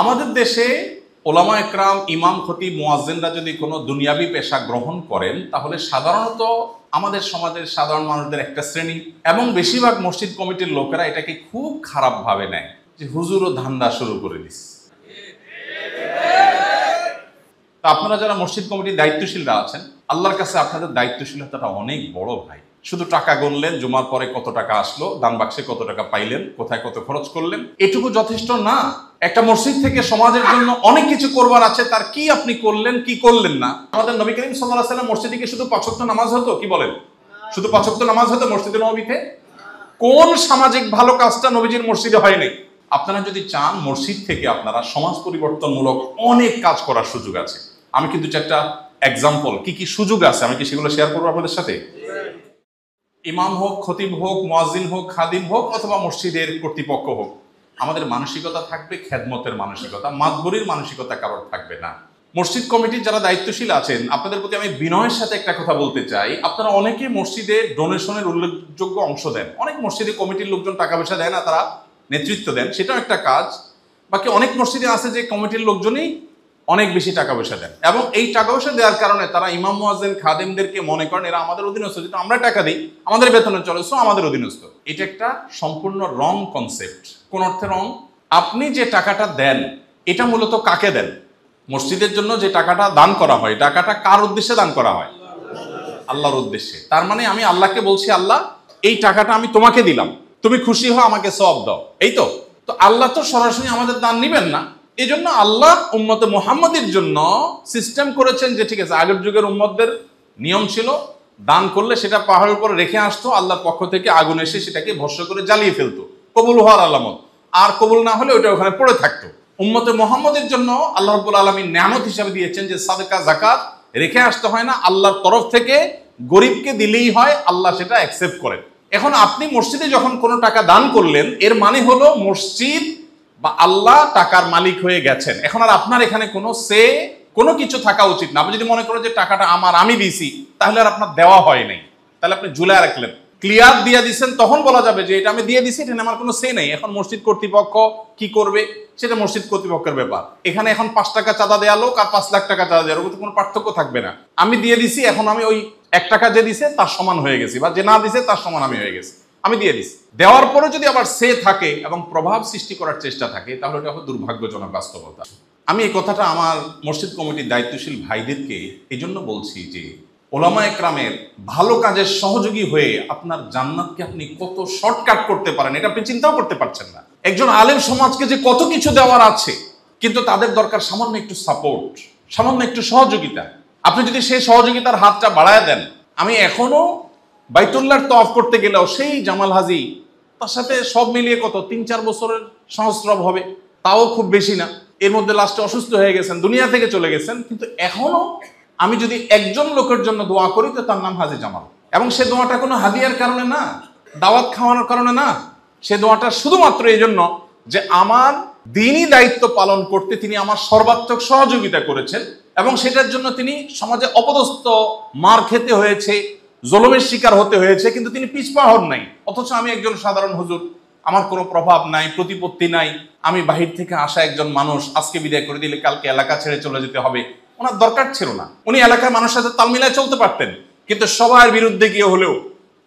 আমাদের দেশে ওলামা একরাম, ইমাম, খতিব, মুয়াজ্জিনরা যদি কোনো দুনিয়াবি পেশা গ্রহণ করেন তাহলে সাধারণত আমাদের সমাজের সাধারণ মানুষদের একটা শ্রেণী এবং বেশিরভাগ মসজিদ কমিটির লোকেরা এটাকে খুব খারাপভাবে নেয় যে হুজুরও ধান্দা শুরু করে দিচ্ছে। তা আপনারা যারা মসজিদ কমিটির দায়িত্বশীলরা আছেন, আল্লাহর কাছে আপনাদের দায়িত্বশীলতাটা অনেক বড় ভাই। শুধু টাকা গুনলেন, জুমার পরে কত টাকা আসলো, দান বাক্সে কত টাকা পাইলেন, কোথায় কত খরচ করলেন, এটুকু যথেষ্ট না। একটা মসজিদ থেকে সমাজের জন্য অনেক কিছু করবার আছে, তার কি আপনি করলেন কি করলেন না। আমাদের নবী করিম সাল্লাল্লাহু আলাইহি ওয়াসাল্লাম মসজিদে কি শুধু 5 ওয়াক্ত নামাজ হতো? কি বলেন? শুধু 5 ওয়াক্ত নামাজ হতো মসজিদে নববীতে? কোন সামাজিক ভালো কাজটা নবীজির মসজিদে হয় নাই? আপনারা যদি চান মসজিদ থেকে আপনারা সমাজ পরিবর্তনমূলক অনেক কাজ করার সুযোগ আছে। আমি কিন্তু চারটা এক্সাম্পল কি কি সুযোগ আছে আমি কি সেগুলো শেয়ার করবো আপনাদের সাথে। ইমাম হোক, খতিব হোক, মুয়াজ্জিন হোক, খাদিম হোক অথবা মসজিদের কর্তৃপক্ষ হোক, আমাদের মানসিকতা থাকবে খেদমতের মানসিকতা, মাতবরির মানসিকতা কারোর থাকবে না। মসজিদ কমিটির যারা দায়িত্বশীল আছেন আপনাদের প্রতি আমি বিনয়ের সাথে একটা কথা বলতে চাই, আপনারা অনেকে মসজিদে ডোনেশনের উল্লেখযোগ্য অংশ দেন। অনেক মসজিদে কমিটির লোকজন টাকা পয়সা দেয় না, তারা নেতৃত্ব দেন, সেটাও একটা কাজ। বাকি অনেক মসজিদে আছে যে কমিটির লোকজনই অনেক বেশি টাকা পয়সা দেন এবং এই টাকা পয়সা দেওয়ার কারণে তারা ইমাম, মুয়াজ্জিন, খাদেমদেরকে মনে করেন এরা আমাদের অধীনস্থ, যেটা আমরা টাকা দিই আমাদের বেতনে চলে, সো আমাদের অধীনস্থ। এটা একটা সম্পূর্ণ রং কনসেপ্ট। কোন অর্থে রং? আপনি যে টাকাটা দেন এটা মূলত কাকে দেন? মসজিদের জন্য যে টাকাটা দান করা হয়, টাকাটা কার উদ্দেশ্যে দান করা হয়? আল্লাহর উদ্দেশ্যে। তার মানে আমি আল্লাহকে বলছি, আল্লাহ এই টাকাটা আমি তোমাকে দিলাম, তুমি খুশি হও, আমাকে সওয়াব দাও, এই তো। তো আল্লাহ তো সরাসরি আমাদের দান নিবেন না, এই জন্য আল্লাহ উম্মতে মুহাম্মাদের জন্য সিস্টেম করেছেন যে ঠিক আছে, আগের যুগের উম্মতদের নিয়ম ছিল দান করলে সেটা পাহাড়ের উপর রেখে আসতো, আল্লাহর পক্ষ থেকে আগুন এসে সেটাকে ভস্ম করে জ্বালিয়ে ফেলতো, কবুল হওয়ার আলামত। আর কবুল না হলে ওটা ওখানে পড়ে থাকতো। উম্মতে মুহাম্মাদের জন্য আল্লাহ রাব্বুল আলামিন নেয়ামত হিসাবে দিয়েছেন যে সাদকা যাকাত রেখে আসতে হয় না, আল্লাহর তরফ থেকে গরিবকে দিলেই হয়, আল্লাহ সেটা অ্যাকসেপ্ট করেন। এখন আপনি মসজিদে যখন কোনো টাকা দান করলেন এর মানে হলো মসজিদ বা আল্লাহ টাকার মালিক হয়ে গেছেন। এখন আর আপনার এখানে কোনো কিছু থাকা উচিত না। আপনি যদি মনে করেন যে টাকাটা আমার, আমি দিয়েছি, তাহলে আর আপনার দেওয়া হয় নাই, তাহলে আপনি ঝুলায় রাখলেন। ক্লিয়ার দিয়ে দিচ্ছেন, তখন বলা যাবে যে এটা আমি দিয়ে দিছি, এটা আমার কোনো সে নেই। এখন মসজিদ কর্তৃপক্ষ কি করবে সেটা মসজিদ কর্তৃপক্ষের ব্যাপার। এখানে এখন 5 টাকা চাঁদা দেওয়া লোক আর 5 লাখ টাকা চাঁদা দেওয়ার কোনো পার্থক্য থাকবে না। আমি দিয়ে দিছি, এখন আমি ওই 1 টাকা যে দিছে তার সমান হয়ে গেছি, বা যে না দিছে তার সমান আমি হয়ে গেছি, আমি দিয়ে দিছি। দেওয়ার পরে যদি আবার সে থাকে এবং প্রভাব সৃষ্টি করার চেষ্টা থাকে তাহলে এটা হবে দুর্ভাগ্যজনক বাস্তবতা। আমি এই কথাটা আমার মসজিদ কমিটির দায়িত্বশীল ভাইদেরকে এই জন্য বলছি যে ওলামা একরামের ভালো কাজের সহযোগী হয়ে আপনার জান্নাতকে আপনি কত শর্টকাট করতে পারেন এটা আপনি চিন্তাও করতে পারছেন না। একজন আলেম সমাজকে যে কত কিছু দেওয়ার আছে, কিন্তু তাদের দরকার সামান্য একটু সাপোর্ট, সামান্য একটু সহযোগিতা। আপনি যদি সেই সহযোগিতার হাতটা বাড়ায় দেন, আমি এখনো বাইতুল্লাহর তওয়াফ করতে গেলেও সেই জামাল হাজি, তার সাথে সব মিলিয়ে কত 3-4 বছরের সহস্রব হবে, তাও খুব বেশি না। এর মধ্যে লাস্টে অসুস্থ হয়ে গেছেন, দুনিয়া থেকে চলে গেছেন, কিন্তু এখনো আমি যদি একজন লোকের জন্য দোয়া করি তো তার নাম হাজি জামাল। এবং সে দোয়াটা কোনো হাদিয়ার কারণে না, দাওয়াত খাওয়ানোর কারণে না, সে দোয়াটা শুধুমাত্র এই জন্য যে আমার দ্বীনি দায়িত্ব পালন করতে তিনি আমার সর্বাত্মক সহযোগিতা করেছেন এবং সেটার জন্য তিনি সমাজে অপদস্থ, মার খেতে হয়েছে, জুলুমের শিকার হতে হয়েছে, কিন্তু তিনি পিছপা হন নাই। অথচ আমি একজন সাধারণ হুজুর, আমার কোনো প্রভাব নাই, প্রতিপত্তি নাই, আমি বাহির থেকে আসা একজন মানুষ, আজকে বিদায় করে দিলে কালকে এলাকা ছেড়ে চলে যেতে হবে, ওনার দরকার ছিল না। উনি এলাকার মানুষের সাথে তাল মিলায় চলতে পারতেন, কিন্তু সবার বিরুদ্ধে গিয়ে হলেও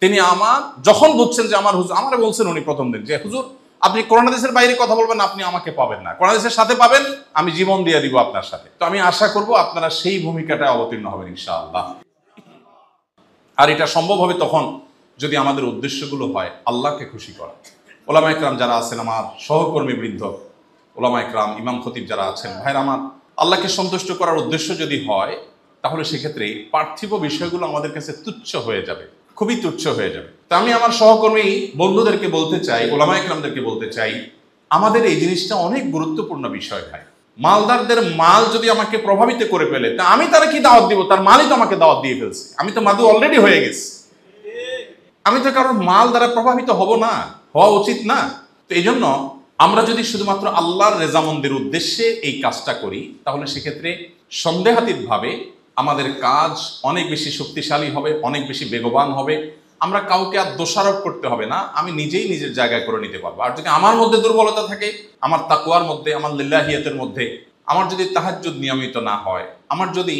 তিনি আমার যখন বুঝছেন যে আমার হুজুর, আমার বলছেন উনি প্রথম দিন যে হুজুর আপনি কোরআন হাদিসের বাইরে কথা বলবেন, আপনি আমাকে পাবেন না, কোরআন হাদিসের সাথে পাবেন, আমি জীবন দিয়ে দিব আপনার সাথে। তো আমি আশা করব আপনারা সেই ভূমিকাটা অবতীর্ণ হবেন ইনশাআল্লাহ। আর এটা সম্ভব হবে তখন যদি আমাদের উদ্দেশ্যগুলো হয় আল্লাহকে খুশি করা। ওলামা একরাম যারা আছেন, আমার সহকর্মী বৃন্দ, ওলামা একরাম, ইমাম, খতিব যারা আছেন, ভাইরা আমার, আল্লাহকে সন্তুষ্ট করার উদ্দেশ্য যদি হয় তাহলে সেক্ষেত্রে পার্থিব বিষয়গুলো আমাদের কাছে তুচ্ছ হয়ে যাবে, খুবই তুচ্ছ হয়ে যাবে। তা আমি আমার সহকর্মী বন্ধুদেরকে বলতে চাই, ওলামা একরামদেরকে বলতে চাই, আমাদের এই জিনিসটা অনেক গুরুত্বপূর্ণ বিষয় ভাই। মালদারদের মাল যদি আমাকে প্রভাবিত করে ফেলে তা আমি তারা কি দাওয়াত দিব? তার মালই তো আমাকে দাওয়াত দিয়ে ফেলছে, আমি তো মাদু অলরেডি হয়ে গেছি, আমি তো কারোর মাল দ্বারা প্রভাবিত হব না, হওয়া উচিত না। তো এই জন্য আমরা যদি শুধুমাত্র আল্লাহর রেজামন্দের উদ্দেশ্যে এই কাজটা করি তাহলে সেক্ষেত্রে সন্দেহাতীতভাবে আমাদের কাজ অনেক বেশি শক্তিশালী হবে, অনেক বেশি বেগবান হবে। আমরা কাউকে আর দোষারোপ করতে হবে না, আমি নিজেই নিজের জায়গায় করে নিতে পারবো। আর যদি আমার মধ্যে দুর্বলতা থাকে, আমার তাকওয়ার মধ্যে, আমার লিল্লাহিয়াতের মধ্যে, আমার যদি তাহাজ্জুদ নিয়মিত না হয়, আমার যদি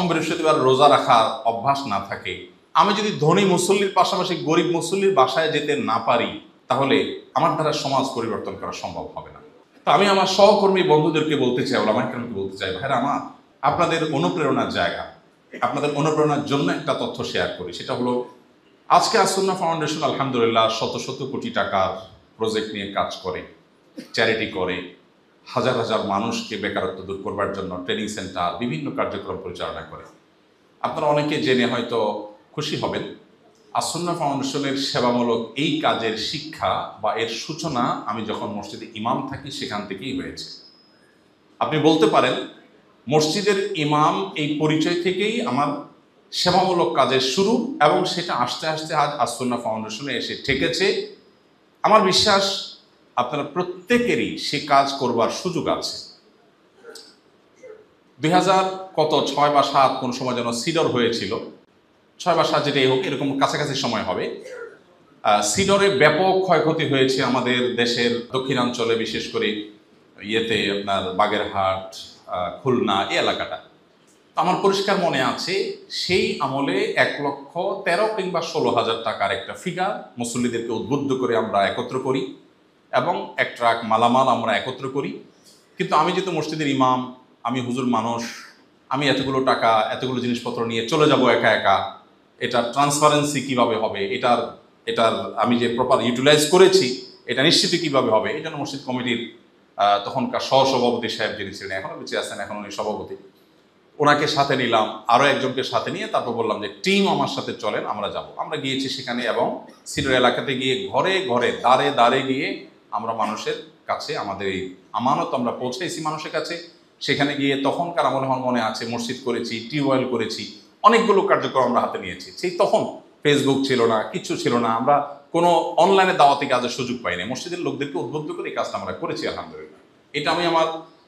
বৃহস্পতিবার রোজা রাখার অভ্যাস না থাকে, আমি যদি ধনী মুসল্লির পাশাপাশি গরিব মুসল্লির বাসায় যেতে না পারি, তাহলে আমার দ্বারা সমাজ পরিবর্তন করা সম্ভব হবে না। তো আমি আমার সহকর্মী বন্ধুদেরকে বলতে চাই, ওলামায়ে কেরামকে বলতে চাই, ভাইরা আমার, আপনাদের অনুপ্রেরণার জায়গা, আপনাদের অনুপ্রেরণার জন্য একটা তথ্য শেয়ার করি। সেটা হলো, আজকে আসুন্নাহ ফাউন্ডেশন আলহামদুলিল্লাহ শত শত কোটি টাকার প্রজেক্ট নিয়ে কাজ করে, চ্যারিটি করে, হাজার হাজার মানুষকে বেকারত্ব দূর করবার জন্য ট্রেনিং সেন্টার, বিভিন্ন কার্যক্রম পরিচালনা করে। আপনারা অনেকে জেনে হয়তো খুশি হবেন, আসুন্নাহ ফাউন্ডেশনের সেবামূলক এই কাজের শিক্ষা বা এর সূচনা আমি যখন মসজিদে ইমাম থাকি সেখান থেকেই হয়েছে। আপনি বলতে পারেন মসজিদের ইমাম এই পরিচয় থেকেই আমার সেবামূলক কাজের শুরু, এবং সেটা আস্তে আস্তে আজ আসুন্নাহ ফাউন্ডেশনে এসে ঠেকেছে। আমার বিশ্বাস আপনারা প্রত্যেকেরই সে কাজ করবার সুযোগ আছে। 2006 বা 7 কোন সময় যেন সিডর হয়েছিল, 6 বা 7 যেটাই হোক, এরকম কাছাকাছি সময় হবে। সিডরে ব্যাপক ক্ষয়ক্ষতি হয়েছে আমাদের দেশের দক্ষিণাঞ্চলে, বিশেষ করে আপনার বাগেরহাট, খুলনা, এই এলাকাটা। আমার পরিষ্কার মনে আছে, সেই আমলে 1,13,000 কিংবা 16,000 টাকার একটা ফিগার মুসল্লিদেরকে উদ্বুদ্ধ করে আমরা একত্র করি, এবং এক ট্রাক মালামাল আমরা একত্র করি। কিন্তু আমি যেহেতু মসজিদের ইমাম, আমি হুজুর মানুষ, আমি এতগুলো টাকা, এতগুলো জিনিসপত্র নিয়ে চলে যাব একা একা, এটার ট্রান্সপারেন্সি কিভাবে হবে, এটার আমি যে প্রপার ইউটিলাইজ করেছি এটা নিশ্চিত কিভাবে হবে, এই জন্য মসজিদ কমিটির তখনকার সহসভাপতি সাহেব যিনি ছিলেন, এখনো বেঁচে আছেন, এখন উনি সভাপতি, ওনাকে সাথে নিলাম, আরও একজনকে সাথে নিয়ে তারপর বললাম যে টিম আমার সাথে চলেন, আমরা যাব। আমরা গিয়েছি সেখানে, এবং সিডর এলাকাতে গিয়ে ঘরে ঘরে দাঁড়ে দাঁড়ে গিয়ে আমরা মানুষের কাছে আমাদের এই আমানত আমরা পৌঁছেছি মানুষের কাছে। সেখানে গিয়ে তখনকার আমার মনে আছে, মসজিদ করেছি, টিউবওয়েল করেছি, অনেকগুলো কার্যক্রম আমরা হাতে নিয়েছি। সেই তখন ফেসবুক ছিল না, কিছু ছিল না, আমরা কোনো অনলাইনে দাওয়াতি কাজের সুযোগ পাইনি। মসজিদের লোকদেরকে উদ্বুদ্ধ করে এই কাজটা আমরা করেছি আলহামদুলিল্লাহ। এটা আমি আমার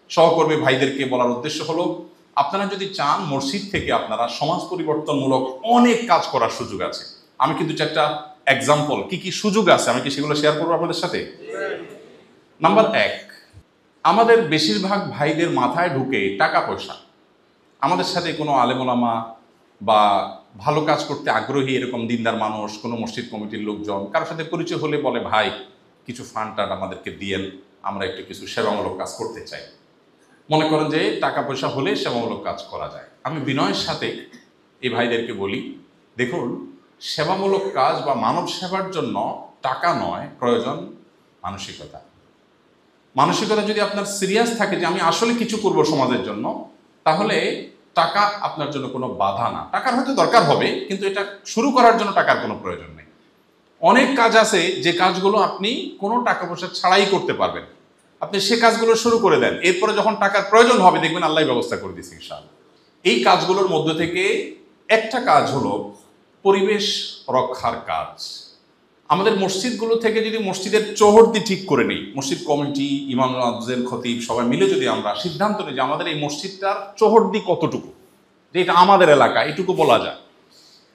সহকর্মী ভাইদেরকে বলার উদ্দেশ্য হলো, আপনারা যদি চান মসজিদ থেকে আপনারা সমাজ পরিবর্তনমূলক অনেক কাজ করার সুযোগ আছে। আমি কিন্তু একটা এক্সাম্পল, কি কি সুযোগ আছে আমি কি সেগুলো শেয়ার করবো আপনাদের সাথে। নাম্বার 1, আমাদের বেশিরভাগ ভাইদের মাথায় ঢুকে টাকা পয়সা। আমাদের সাথে কোনো আলেম ওলামা বা ভালো কাজ করতে আগ্রহী এরকম দিনদার মানুষ, কোনো মসজিদ কমিটির লোকজন কারোর সাথে পরিচয় হলে বলে, ভাই কিছু ফান্ড টান্ড আমাদেরকে দিয়েন, আমরা একটু কিছু সেবামূলক কাজ করতে চাই। মনে করেন যে টাকা পয়সা হলে সেবামূলক কাজ করা যায়। আমি বিনয়ের সাথে এই ভাইদেরকে বলি, দেখুন, সেবামূলক কাজ বা মানব সেবার জন্য টাকা নয়, প্রয়োজন মানসিকতা। মানসিকতা যদি আপনার সিরিয়াস থাকে যে আমি আসলে কিছু করব সমাজের জন্য, তাহলে টাকা আপনার জন্য কোনো বাধা না। টাকার হয়তো দরকার হবে, কিন্তু এটা শুরু করার জন্য টাকার কোনো প্রয়োজন নেই। অনেক কাজ আছে যে কাজগুলো আপনি কোনো টাকা পয়সা ছাড়াই করতে পারবেন। আপনি সে কাজগুলো শুরু করে দেন, এরপরে যখন টাকার প্রয়োজন হবে দেখবেন আল্লাহ ব্যবস্থা করে দিচ্ছে ইনশাআল্লাহ। এই কাজগুলোর মধ্যে থেকে একটা কাজ হলো পরিবেশ রক্ষার কাজ। আমাদের মসজিদগুলো থেকে যদি মসজিদের চৌহদ্দি ঠিক করে নিই, মসজিদ কমিটি, ইমাম আফজল, খতিব সবাই মিলে যদি আমরা সিদ্ধান্ত নিই যে আমাদের এই মসজিদটার চৌহদ্দি কতটুকু, যে এটা আমাদের এলাকা, এটুকু বলা যায়।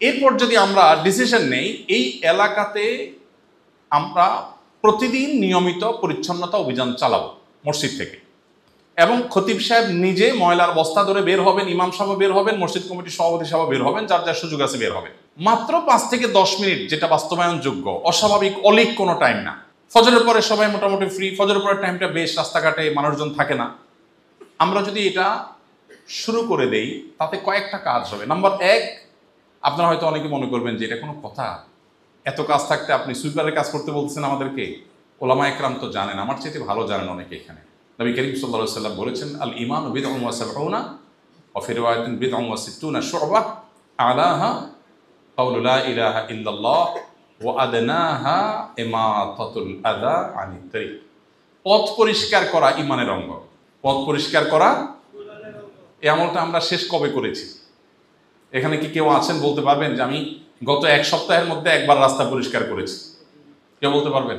এরপর যদি আমরা ডিসিশন নেই এই এলাকাতে আমরা প্রতিদিন নিয়মিত পরিচ্ছন্নতা অভিযান চালাবো মসজিদ থেকে, এবং খতিব সাহেব নিজে ময়লার বস্তা ধরে বের হবেন, ইমাম সাহেব বের হবেন, মসজিদ কমিটির সভাপতি সাহেব বের হবেন, যার যার সুযোগ আছে বের হবেন। মাত্র 5 থেকে 10 মিনিট, যেটা বাস্তবায়নযোগ্য, অস্বাভাবিক অলিক কোনো টাইম না। ফজরের পরে সবাই মোটামুটি ফ্রি, ফজরের পরের টাইমটা বেশ, রাস্তাঘাটে মানুষজন থাকে না। আমরা যদি এটা শুরু করে দেই তাতে কয়েকটা কাজ হবে। নাম্বার 1, আপনারা হয়তো অনেকে মনে করবেন যে এটা কোনো কথা, এত কাজ থাকতে আপনি সুইপারের কাজ করতে বলতেছেন আমাদেরকে। ওলামা একরাম তো জানেন, আমার চাইতে ভালো জানেন অনেকে এখানে। নবী করিম সাল্লাল্লাহু আলাইহি ওয়াসাল্লাম বলেছেন, আল ঈমানু বিদ'উন ওয়া সাবউনা ওয়া ফি রিওয়ায়াতিন বিদ'উন ওয়া সিত্তুনা শু'বা আলাহা কাউলু লা ইলাহা ইল্লাল্লাহ ওয়া আদনাহা ইমাতাতুল আযা আনিত তারিক। পথ পরিষ্কার করা ঈমানের অঙ্গ। পথ পরিষ্কার করা, এই আমলটা আমরা শেষ কবে করেছি? এখানে কি কেউ আছেন বলতে পারবেন যে আমি গত 1 সপ্তাহের মধ্যে একবার রাস্তা পরিষ্কার করেছি? কেউ বলতে পারবেন?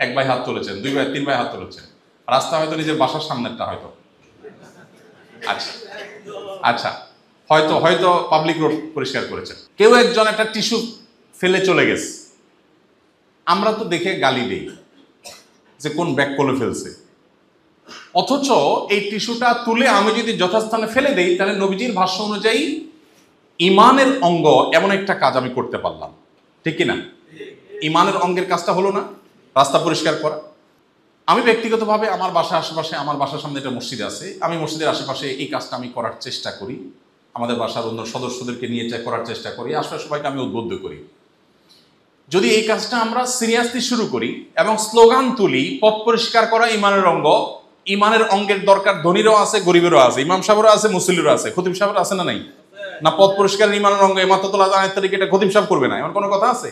1 ভাই হাত তুলেছেন, 2 ভাই, 3 ভাই হাত তুলেছেন। রাস্তা হয়তো নিজের বাসার সামনেরটা হয়তো, আচ্ছা আচ্ছা, হয়তো পাবলিক রোড পরিষ্কার করেছেন। কেউ একজন একটা টিস্যু ফেলে চলে গেছে, আমরা তো দেখে গালি দেই যে কোন ব্যাগ কোলে ফেলছে, অথচ এই টিস্যুটা তুলে আমি যদি যথাস্থানে ফেলে দেই তাহলে নবীজির ভাষ্য অনুযায়ী ইমানের অঙ্গ এমন একটা কাজ আমি করতে পারলাম, ঠিক কিনা? ইমানের অঙ্গের কাজটা হলো না রাস্তা পরিষ্কার করা। আমি ব্যক্তিগতভাবে আমার বাসার আশেপাশে, আমার বাসার সামনে একটা মসজিদ আছে, আমি মসজিদের আশেপাশে এই কাজটা আমি করার চেষ্টা করি, আমাদের বাসার অন্য সদস্যদেরকে নিয়ে করার চেষ্টা করি, আশপাশ সবাইকে আমি উদ্বুদ্ধ করি। যদি এই কাজটা আমরা সিরিয়াসলি শুরু করি এবং স্লোগান তুলি, পথ পরিষ্কার করা ইমানের অঙ্গ, ইমানের অঙ্গের দরকার ধনীরও আছে, গরিবেরও আছে, ইমাম সাহেবেরও আছে, মুসল্লিরও আছে, খতিব সাহেবের আছে না নাই? না পথ পরিষ্কার ইমানের অঙ্গ ইমামতুল্লাহ আযানের তারিখে এটা খতিব সাহেব করবে না, এমন কোনো কথা আছে?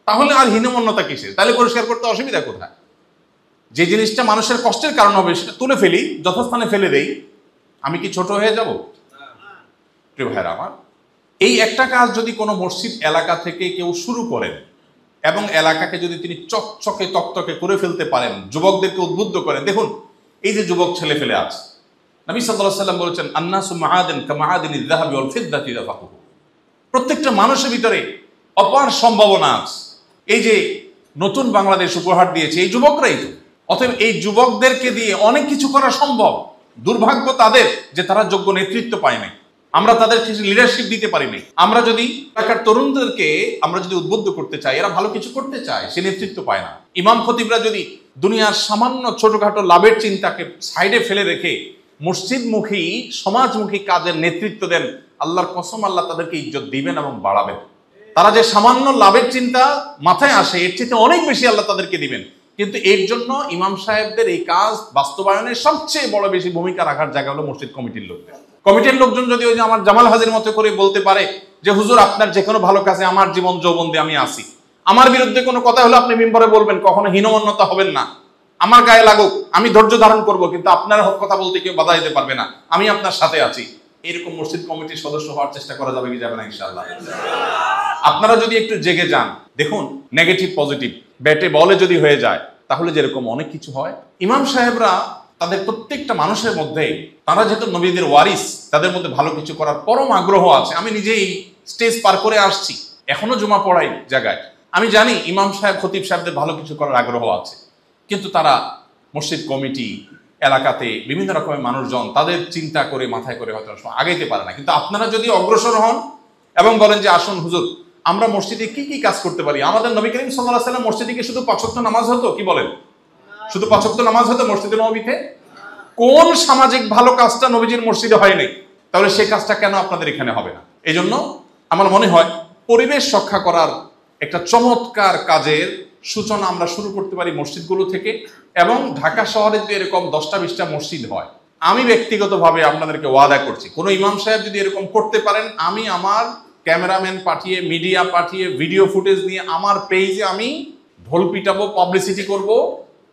তাহলে আর হীনমন্যতা কিসের? তাহলে পরিষ্কার করতে অসুবিধা কোথায়? যে জিনিসটা মানুষের কষ্টের কারণ হবে সেটা তুলে ফেলি, যথাস্থানে ফেলে দেই, আমি কি ছোট হয়ে যাব? প্রিয় ভাইরা আমার, এই একটা কাজ যদি কোনো মসজিদ এলাকা থেকে কেউ শুরু করেন এবং এলাকাকে যদি তিনি চকচকে তকতকে করে ফেলতে পারেন, যুবকদেরকে উদ্বুদ্ধ করেন। দেখুন, এই যে যুবক ছেলে ফেলে আছে, নবী সাল্লাল্লাহু আলাইহি ওয়াসাল্লাম বলেছেন, আন্নাসু মাআদিন কামাআদিনিয যাহাবি ওয়াল ফিদ্দাতি ইযা ফাকুহু। প্রত্যেকটা মানুষের ভিতরে অপার সম্ভাবনা আছে। এই যে নতুন বাংলাদেশ উপহার দিয়েছে এই যুবকরাই তো। অতএব এই যুবকদেরকে দিয়ে অনেক কিছু করা সম্ভব। দুর্ভাগ্য তাদের যে তারা যোগ্য নেতৃত্ব পায় নাই, আমরা তাদের কিছু লিডারশিপ দিতে পারি নাই। আমরা যদি এলাকার তরুণদেরকে আমরা যদি উদ্বুদ্ধ করতে চাই, এরা ভালো কিছু করতে চায়, সে নেতৃত্ব পায় না। ইমাম খতিবরা যদি দুনিয়ার সামান্য ছোটখাটো লাভের চিন্তাকে সাইডে ফেলে রেখে মসজিদমুখী সমাজমুখী কাজের নেতৃত্ব দেন, আল্লাহর কসম আল্লাহ তাদেরকে ইজ্জত দিবেন এবং বাড়াবেন। তারা যে সামান্য লাভের চিন্তা মাথায় আসে, এর চেয়ে অনেক বেশি আল্লাহ তাদেরকে দিবেন। কিন্তু এর জন্য ইমাম সাহেবদের এই কাজ বাস্তবায়নের সবচেয়ে বড় বেশি ভূমিকা রাখার জায়গা হলো মসজিদ কমিটির লোকদের। কমিটির লোকজন যদি ওই যে আমার জামাল হাজির মতো করে বলতে পারে যে হুজুর আপনার যে কোনো ভালো কাজে আমার জীবন যৌবন দিয়ে আমি আসি, আমার বিরুদ্ধে কোনো কথা হলো আপনি মিম্বরে বলবেন, কখনো হীনমন্যতা হবেন না, আমার গায়ে লাগুক, আমি ধৈর্য ধারণ করব, কিন্তু আপনার হক কথা বলতে কেউ বাধা দিতে পারবে না, আমি আপনার সাথে আছি। এরকম মসজিদ কমিটির সদস্য হওয়ার চেষ্টা করা যাবে কি যাবে না? ইনশাআল্লাহ। আপনারা যদি একটু জেগে যান, দেখুন নেগেটিভ পজিটিভ ব্যাটে বলে যদি হয়ে যায় তাহলে যেরকম অনেক কিছু হয়। ইমাম সাহেবরা তাদের প্রত্যেকটা মানুষের মধ্যে, তারা যেহেতু নবীদের ওয়ারিস, তাদের মধ্যে ভালো কিছু করার পরম আগ্রহ আছে। আমি নিজেই স্টেজ পার করে আসছি, এখনো জুমা পড়াই জায়গায়, আমি জানি ইমাম সাহেব খতিব সাহেবদের ভালো কিছু করার আগ্রহ আছে, কিন্তু তারা মসজিদ কমিটি এলাকাতে বিভিন্ন রকমের মানুষজন তাদের চিন্তা করে মাথায় করে হয়তো আগাইতে পারে না। কিন্তু আপনারা যদি অগ্রসর হন এবং বলেন যে আসুন হুজুর আমরা মসজিদে কি কি কাজ করতে পারি। আমাদের নবী করিম সাল্লাল্লাহু আলাইহি ওয়াসাল্লাম মসজিদে কি শুধু 5 ওয়াক্ত নামাজ হতো? কি বলেন? শুধু 5 ওয়াক্ত নামাজ হতো মসজিদে নববীতে? কোন সামাজিক ভালো কাজটা নবীজির মসজিদে হয় নাই? তাহলে সেই কাজটা কেন আপনাদের এখানে হবে না? এই জন্য আমার মনে হয় পরিবেশ রক্ষা করার একটা চমৎকার কাজের সূচনা আমরা শুরু করতে পারি মসজিদগুলো থেকে। এবং ঢাকা শহরে যদি এরকম 10টা-20টা মসজিদ হয়, আমি ব্যক্তিগতভাবে আপনাদেরকে ওয়াদা করছি, কোনো ইমাম সাহেব যদি এরকম করতে পারেন, আমি আমার ক্যামেরাম্যান পাঠিয়ে, মিডিয়া পাঠিয়ে, ভিডিও ফুটেজ নিয়ে আমার পেজে আমি ঢোল পিটাবো, পাবলিসিটি করব,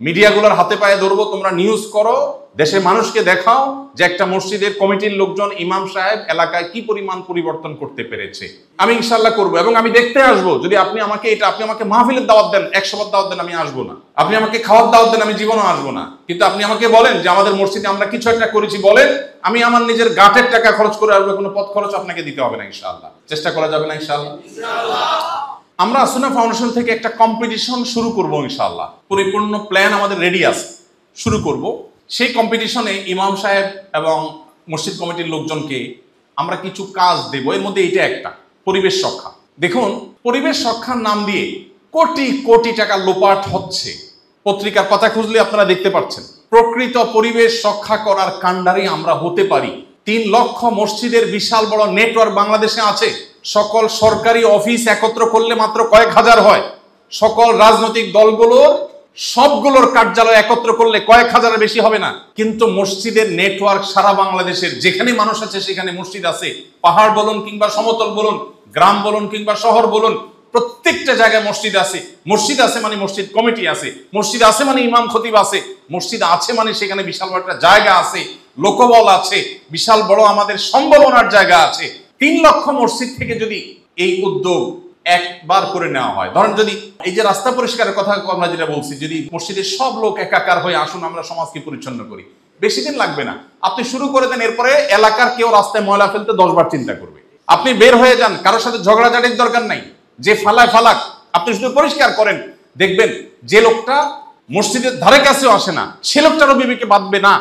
মিডিয়াগুলোর হাতে পায়ে ধরবো, তোমরা নিউজ করো, দেশের মানুষকে দেখাও যে একটা মসজিদের কমিটির লোকজন, ইমাম সাহেব এলাকায় কি পরিমাণ পরিবর্তন করতে পেরেছে। আমি ইনশাআল্লাহ করবো এবং আমি দেখতে আসবো। যদি আপনি আমাকে মাহফিলের দাওয়াত দেন, 100 বার দাওয়াত দেন, আমি আসবো না। আপনি আমাকে খাওয়ার দাওয়াত দেন, আমি জীবনও আসবো না। কিন্তু আপনি আমাকে বলেন যে আমাদের মসজিদে আমরা কিছু একটা করেছি, বলেন, আমি আমার নিজের গাটের টাকা খরচ করে আসবো, কোনো পথ খরচ আপনাকে দিতে হবে না। ইনশাআল্লাহ চেষ্টা করা যাবে না? ইনশাআল্লাহ। আমরা আসুনা ফাউন্ডেশন থেকে একটা কম্পিটিশন শুরু করব ইনশাআল্লাহ। পরিপূর্ণ প্ল্যান আমাদের রেডি আছে, শুরু করব। সেই কম্পিটিশনে ইমাম সাহেব এবং মসজিদ কমিটির লোকজনকে আমরা কিছু কাজ দেব। এর মধ্যে এটা একটা পরিবেশ রক্ষা। দেখুন, পরিবেশ রক্ষার নাম দিয়ে কোটি কোটি টাকা লোপাট হচ্ছে। পত্রিকার কথা খুঁজলে আপনারা দেখতে পাচ্ছেন। প্রকৃত পরিবেশ রক্ষা করার কাণ্ডারি আমরা হতে পারি। 3 লক্ষ মসজিদের বিশাল বড় নেটওয়ার্ক বাংলাদেশে আছে। সকল সরকারি অফিস একত্র করলে মাত্র কয়েক হাজার হয়। সকল রাজনৈতিক দলগুলোর সবগুলোর কার্যালয় একত্র করলে কয়েক হাজারের বেশি হবে না। কিন্তু মসজিদের নেটওয়ার্ক সারা বাংলাদেশের যেখানে মানুষ আছে সেখানে মসজিদ আছে। পাহাড় বলুন কিংবা সমতল বলুন, গ্রাম বলুন কিংবা শহর বলুন, প্রত্যেকটা জায়গায় মসজিদ আছে। মসজিদ আছে মানে মসজিদ কমিটি আছে, মসজিদ আছে মানে ইমাম খতিব আছে, মসজিদ আছে মানে সেখানে বিশাল বড় একটা জায়গা আছে, লোকবল আছে, বিশাল বড় আমাদের সম্ভাবনার জায়গা আছে। 3 লক্ষ মসজিদ থেকে যদি এই উদ্যোগ একবার করে নেওয়া হয়, ধরেন যদি এই যে রাস্তা পরিষ্কারের কথা আমরা যেটা বলছি, যদি মসজিদের সব লোক একাকার হয়ে আসুন আমরা সমাজকে পরিচ্ছন্ন করি, বেশি দিন লাগবে না। আপনি শুরু করে দেন, এরপরে এলাকার কেউ রাস্তায় ময়লা ফেলতে 10 বার চিন্তা করবে। আপনি বের হয়ে যান, কারোর সাথে ঝগড়াঝাটির দরকার নাই। যে ফালায় ফালাক, আপনি শুধু পরিষ্কার করেন, দেখবেন যে লোকটা মসজিদের ধারে কাছেও আসে না, সে লোকটারও বিবেকে বাঁধবে না।